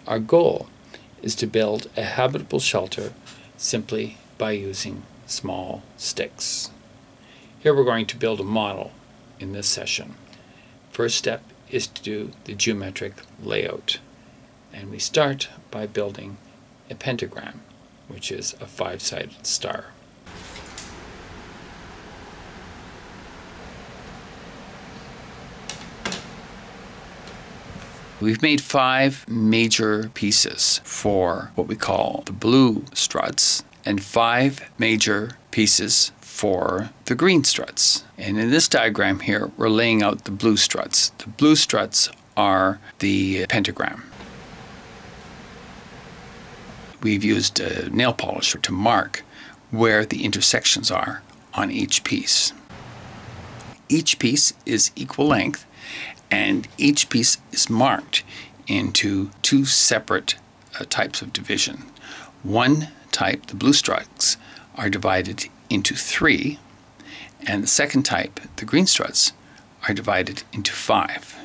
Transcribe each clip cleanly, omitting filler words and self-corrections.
Our goal is to build a habitable shelter simply by using small sticks. Here we're going to build a model in this session. First step is to do the geometric layout, and we start by building a pentagram, which is a 5-sided star. We've made 5 major pieces for what we call the blue struts and 5 major pieces for the green struts. And in this diagram here, we're laying out the blue struts. The blue struts are the pentagram. We've used a nail polisher to mark where the intersections are on each piece. Each piece is equal length, and each piece is marked into 2 separate types of division. One type, the blue struts, are divided into 3, and the second type, the green struts, are divided into 5.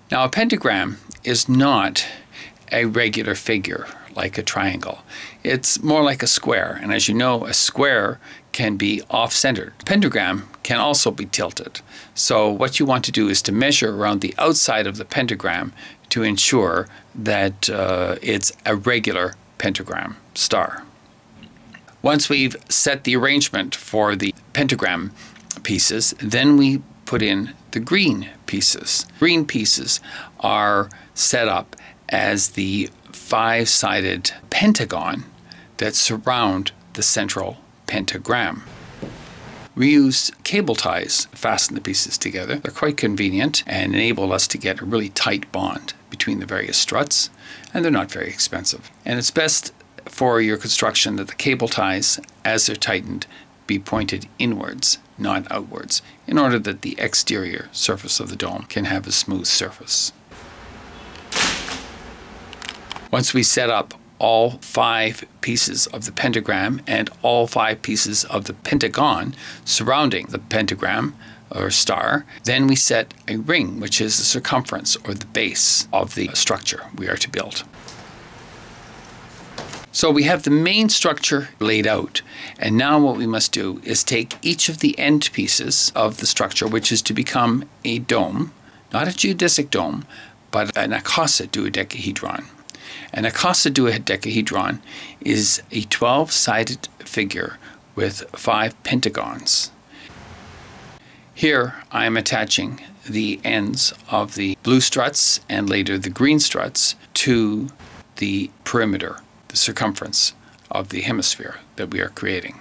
Now, a pentagram is not a regular figure like a triangle. It's more like a square, and as you know, a square can be off-centered. Pentagram can also be tilted. So what you want to do is to measure around the outside of the pentagram to ensure that it's a regular pentagram star. Once we've set the arrangement for the pentagram pieces, then we put in the green pieces. Green pieces are set up as the 5-sided pentagon that surround the central pentagram. We use cable ties to fasten the pieces together. They're quite convenient and enable us to get a really tight bond between the various struts, and they're not very expensive. And it's best for your construction that the cable ties, as they're tightened, be pointed inwards, not outwards, in order that the exterior surface of the dome can have a smooth surface. Once we set up all 5 pieces of the pentagram and all 5 pieces of the pentagon surrounding the pentagram or star, then we set a ring, which is the circumference or the base of the structure we are to build. So we have the main structure laid out, and now what we must do is take each of the end pieces of the structure, which is to become a dome, not a geodesic dome, but an icosahedron. An icosahedron is a 12-sided figure with 5 pentagons. Here I am attaching the ends of the blue struts and later the green struts to the perimeter, the circumference of the hemisphere that we are creating.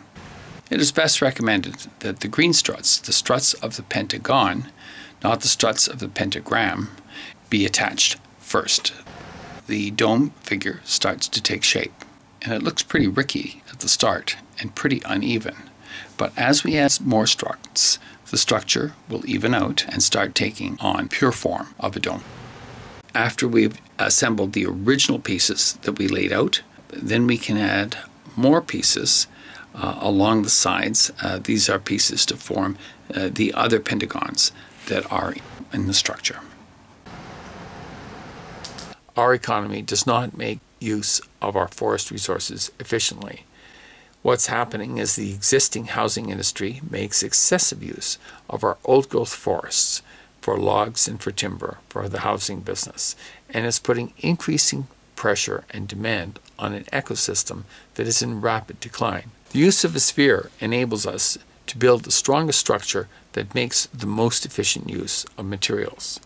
It is best recommended that the green struts, the struts of the pentagon, not the struts of the pentagram, be attached first. The dome figure starts to take shape, and it looks pretty rickety at the start and pretty uneven. But as we add more struts, the structure will even out and start taking on pure form of a dome. After we've assembled the original pieces that we laid out, then we can add more pieces along the sides. These are pieces to form the other pentagons that are in the structure. Our economy does not make use of our forest resources efficiently. What's happening is the existing housing industry makes excessive use of our old-growth forests for logs and for timber for the housing business, and is putting increasing pressure and demand on an ecosystem that is in rapid decline. The use of a sphere enables us to build the strongest structure that makes the most efficient use of materials.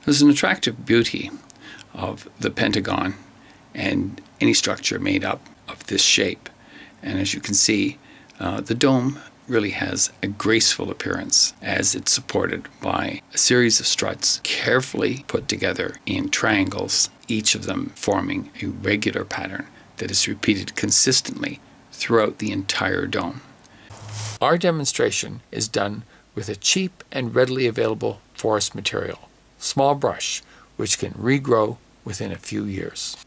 There's an attractive beauty of the Pentagon and any structure made up of this shape. And as you can see, the dome really has a graceful appearance as it's supported by a series of struts carefully put together in triangles, each of them forming a regular pattern that is repeated consistently throughout the entire dome. Our demonstration is done with a cheap and readily available forest material, small brush, which can regrow within a few years.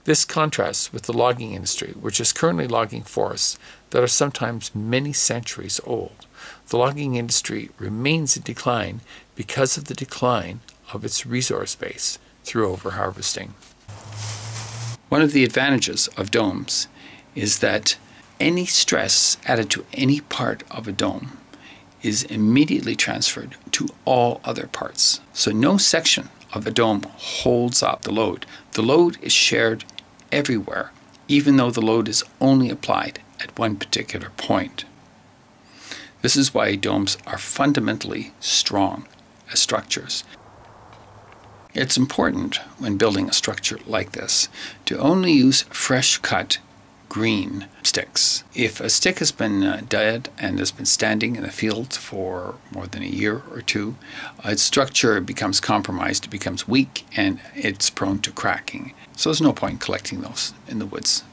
This contrasts with the logging industry, which is currently logging forests that are sometimes many centuries old. The logging industry remains in decline because of the decline of its resource base through overharvesting. One of the advantages of domes is that any stress added to any part of a dome is immediately transferred to all other parts. So no section of a dome holds up the load. The load is shared everywhere, even though the load is only applied at one particular point. This is why domes are fundamentally strong as structures. It's important when building a structure like this to only use fresh cut green sticks. If a stick has been dead and has been standing in the field for more than a year or two, its structure becomes compromised, it becomes weak, and it's prone to cracking. So there's no point collecting those in the woods.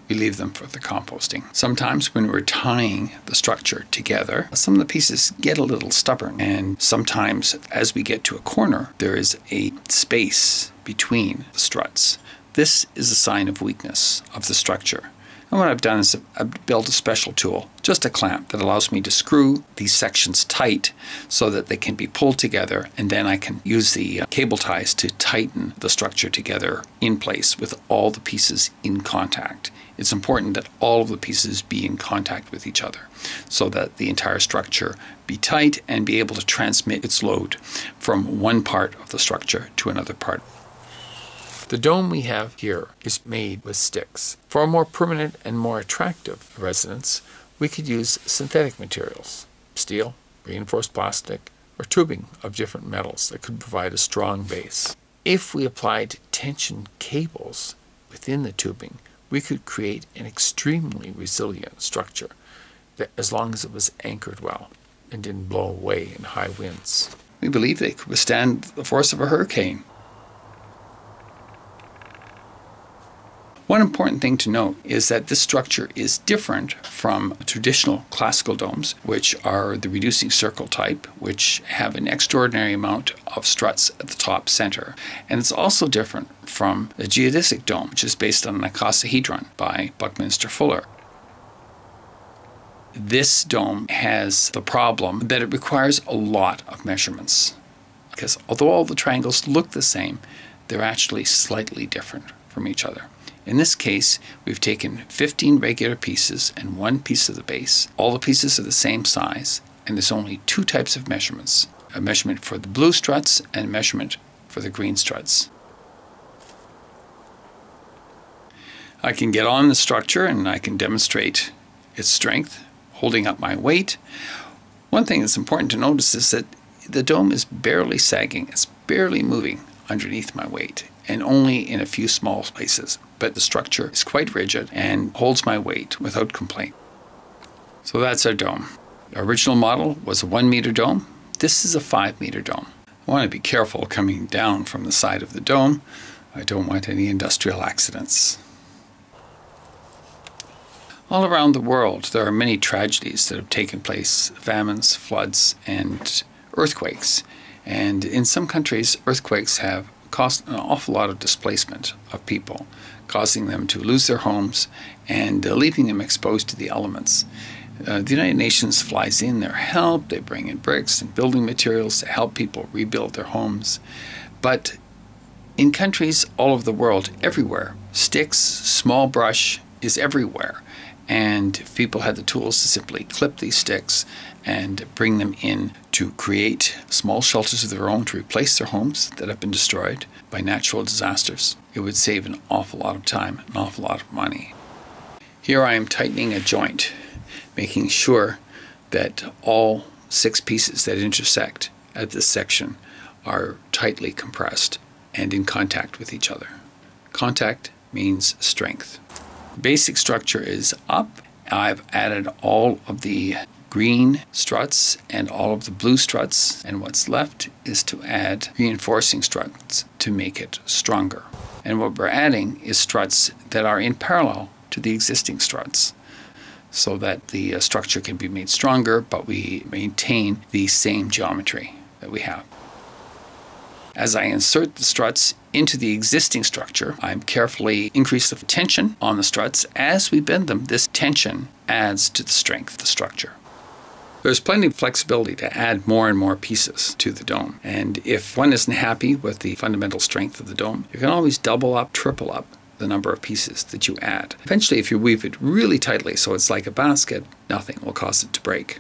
We leave them for the composting. Sometimes when we're tying the structure together, some of the pieces get a little stubborn, and sometimes as we get to a corner, there is a space between the struts. This is a sign of weakness of the structure. And what I've done is I've built a special tool, just a clamp, that allows me to screw these sections tight so that they can be pulled together, and then I can use the cable ties to tighten the structure together in place with all the pieces in contact. It's important that all of the pieces be in contact with each other so that the entire structure be tight and be able to transmit its load from one part of the structure to another part. The dome we have here is made with sticks. For a more permanent and more attractive residence, we could use synthetic materials, steel, reinforced plastic, or tubing of different metals that could provide a strong base. If we applied tension cables within the tubing, we could create an extremely resilient structure that, as long as it was anchored well and didn't blow away in high winds. We believe they could withstand the force of a hurricane. One important thing to note is that this structure is different from traditional classical domes, which are the reducing circle type, which have an extraordinary amount of struts at the top center. And it's also different from the geodesic dome, which is based on an icosahedron by Buckminster Fuller. This dome has the problem that it requires a lot of measurements, because although all the triangles look the same, they're actually slightly different from each other. In this case, we've taken 15 regular pieces and one piece of the base. All the pieces are the same size, and there's only two types of measurements: a measurement for the blue struts and a measurement for the green struts. I can get on the structure and I can demonstrate its strength, holding up my weight. One thing that's important to notice is that the dome is barely sagging. It's barely moving underneath my weight, and only in a few small places. But the structure is quite rigid and holds my weight without complaint. So that's our dome. The original model was a 1-meter dome. This is a 5-meter dome. I want to be careful coming down from the side of the dome. I don't want any industrial accidents. All around the world, there are many tragedies that have taken place: famines, floods, and earthquakes. And in some countries, earthquakes have caused an awful lot of displacement of people, causing them to lose their homes and leaving them exposed to the elements. The United Nations flies in their help. They bring in bricks and building materials to help people rebuild their homes. But in countries all over the world, everywhere, sticks, small brush is everywhere. And if people had the tools to simply clip these sticks and bring them in to create small shelters of their own to replace their homes that have been destroyed by natural disasters, it would save an awful lot of time, an awful lot of money. Here I am tightening a joint, making sure that all 6 pieces that intersect at this section are tightly compressed and in contact with each other. Contact means strength. Basic structure is up. I've added all of the green struts and all of the blue struts, and what's left is to add reinforcing struts to make it stronger. And what we're adding is struts that are in parallel to the existing struts, so that the structure can be made stronger, but we maintain the same geometry that we have. As I insert the struts into the existing structure, I carefully increase the tension on the struts. As we bend them, this tension adds to the strength of the structure. There's plenty of flexibility to add more and more pieces to the dome. And if one isn't happy with the fundamental strength of the dome, you can always double up, triple up the number of pieces that you add. Eventually, if you weave it really tightly so it's like a basket, nothing will cause it to break.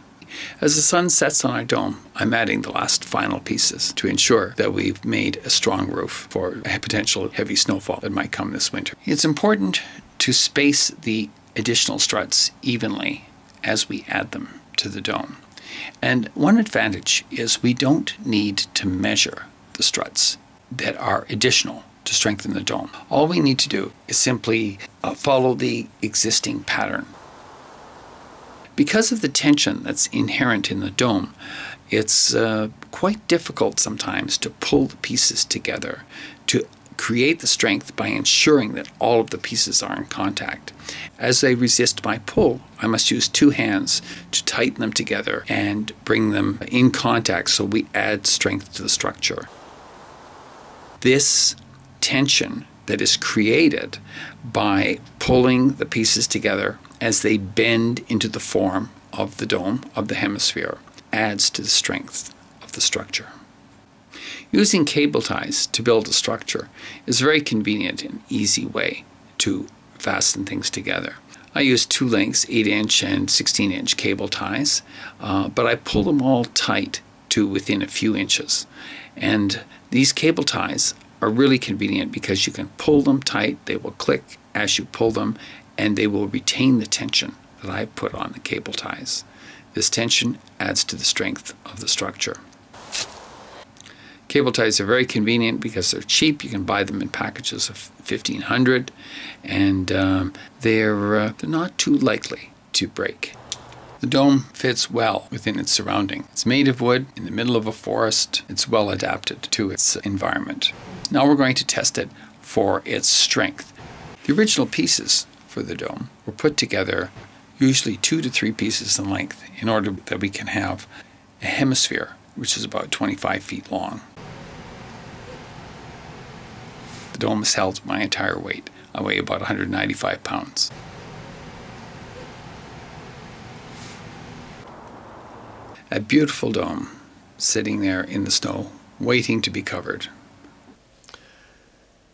As the sun sets on our dome, I'm adding the last final pieces to ensure that we've made a strong roof for a potential heavy snowfall that might come this winter. It's important to space the additional struts evenly as we add them to the dome. And one advantage is we don't need to measure the struts that are additional to strengthen the dome. All we need to do is simply follow the existing pattern. Because of the tension that's inherent in the dome, it's quite difficult sometimes to pull the pieces together to create the strength by ensuring that all of the pieces are in contact. As they resist my pull, I must use two hands to tighten them together and bring them in contact so we add strength to the structure. This tension that is created by pulling the pieces together as they bend into the form of the dome, of the hemisphere, adds to the strength of the structure. Using cable ties to build a structure is a very convenient and easy way to fasten things together. I use two lengths, 8-inch and 16-inch cable ties, but I pull them all tight to within a few inches. And these cable ties are really convenient because you can pull them tight, they will click as you pull them, and they will retain the tension that I put on the cable ties. This tension adds to the strength of the structure. Cable ties are very convenient because they're cheap. You can buy them in packages of 1,500, and they're not too likely to break. The dome fits well within its surrounding. It's made of wood in the middle of a forest. It's well adapted to its environment. Now we're going to test it for its strength. The original pieces for the dome were put together, usually 2 to 3 pieces in length, in order that we can have a hemisphere which is about 25 feet long. The dome has held my entire weight. I weigh about 195 pounds. A beautiful dome sitting there in the snow, waiting to be covered.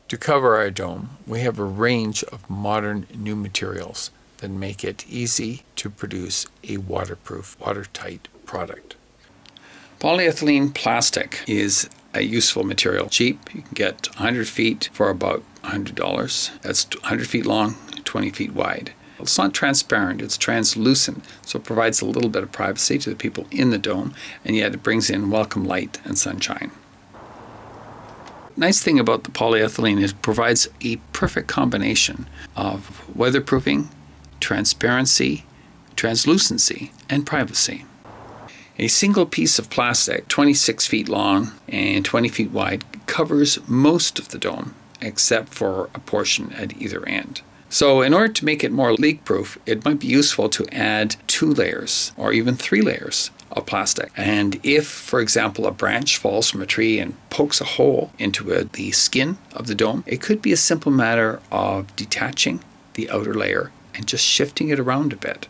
To cover our dome, we have a range of modern new materials that make it easy to produce a waterproof, watertight product. Polyethylene plastic is a useful material. Cheap. You can get 100 feet for about $100. That's 100 feet long, 20 feet wide. It's not transparent, it's translucent, so it provides a little bit of privacy to the people in the dome, and yet it brings in welcome light and sunshine. Nice thing about the polyethylene is it provides a perfect combination of weatherproofing, transparency, translucency, and privacy. A single piece of plastic, 26 feet long and 20 feet wide, covers most of the dome, except for a portion at either end. So in order to make it more leak-proof, it might be useful to add 2 layers or even 3 layers of plastic. And if, for example, a branch falls from a tree and pokes a hole into the skin of the dome, it could be a simple matter of detaching the outer layer and just shifting it around a bit.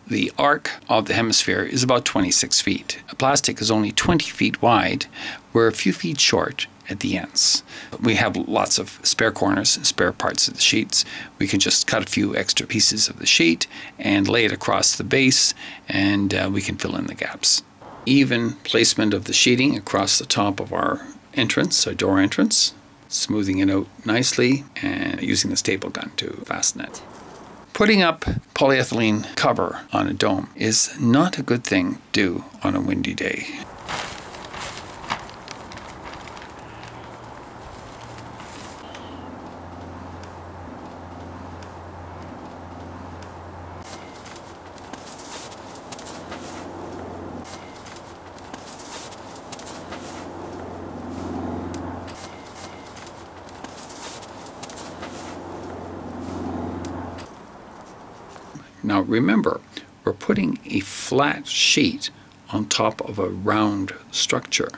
The arc of the hemisphere is about 26 feet. Plastic is only 20 feet wide. We're a few feet short at the ends. We have lots of spare corners and spare parts of the sheets. We can just cut a few extra pieces of the sheet and lay it across the base, and we can fill in the gaps. Even placement of the sheeting across the top of our entrance, our door entrance, smoothing it out nicely and using the staple gun to fasten it. Putting up polyethylene cover on a dome is not a good thing to do on a windy day. Now remember, we're putting a flat sheet on top of a round structure.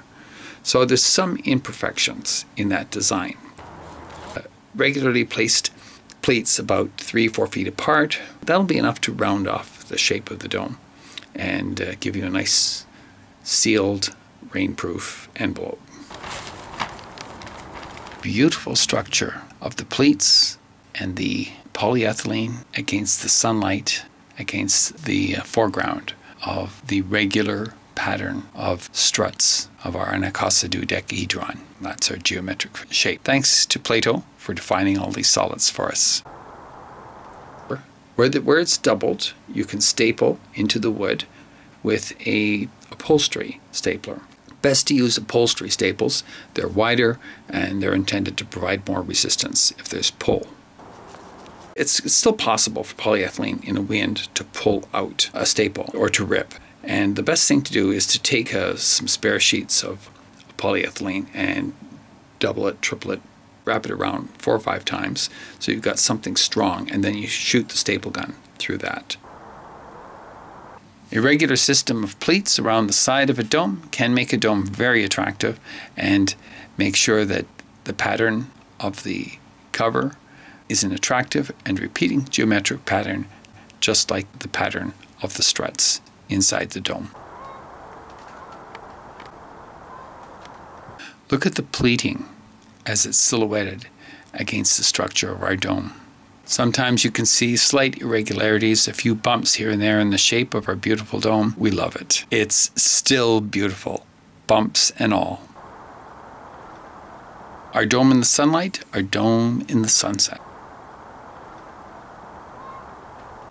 So there's some imperfections in that design. Regularly placed pleats about 3-4 feet apart, that'll be enough to round off the shape of the dome and give you a nice sealed, rainproof envelope. Beautiful structure of the pleats and the polyethylene against the sunlight, against the foreground of the regular pattern of struts of our Anacostia dodecahedron. That's our geometric shape. Thanks to Plato for defining all these solids for us. Where it's doubled, you can staple into the wood with a upholstery stapler. Best to use upholstery staples. They're wider and they're intended to provide more resistance if there's pull. It's still possible for polyethylene in a wind to pull out a staple or to rip. And the best thing to do is to take some spare sheets of polyethylene and double it, triple it, wrap it around 4 or 5 times so you've got something strong, and then you shoot the staple gun through that. A regular system of pleats around the side of a dome can make a dome very attractive and make sure that the pattern of the cover is an attractive and repeating geometric pattern, just like the pattern of the struts inside the dome. Look at the pleating as it's silhouetted against the structure of our dome. Sometimes you can see slight irregularities, a few bumps here and there in the shape of our beautiful dome. We love it. It's still beautiful, bumps and all. Our dome in the sunlight, our dome in the sunset.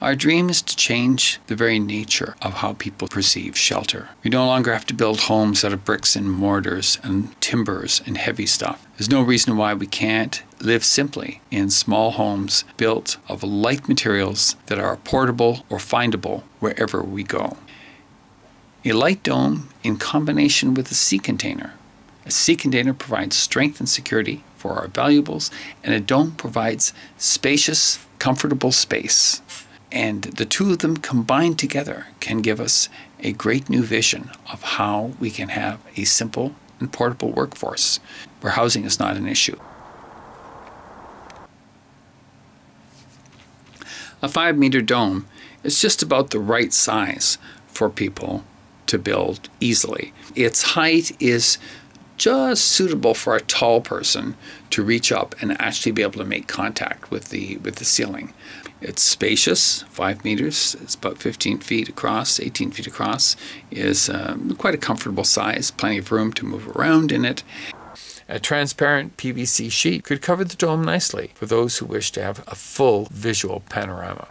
Our dream is to change the very nature of how people perceive shelter. We no longer have to build homes out of bricks and mortars and timbers and heavy stuff. There's no reason why we can't live simply in small homes built of light materials that are portable or findable wherever we go. A light dome in combination with a sea container. A sea container provides strength and security for our valuables, and a dome provides spacious, comfortable space. And the two of them combined together can give us a great new vision of how we can have a simple and portable workforce where housing is not an issue. A 5-meter dome is just about the right size for people to build easily. Its height is just suitable for a tall person to reach up and actually be able to make contact with the ceiling. It's spacious, 5 meters, it's about 15 feet across, 18 feet across, is quite a comfortable size, plenty of room to move around in it. A transparent PVC sheet could cover the dome nicely for those who wish to have a full visual panorama.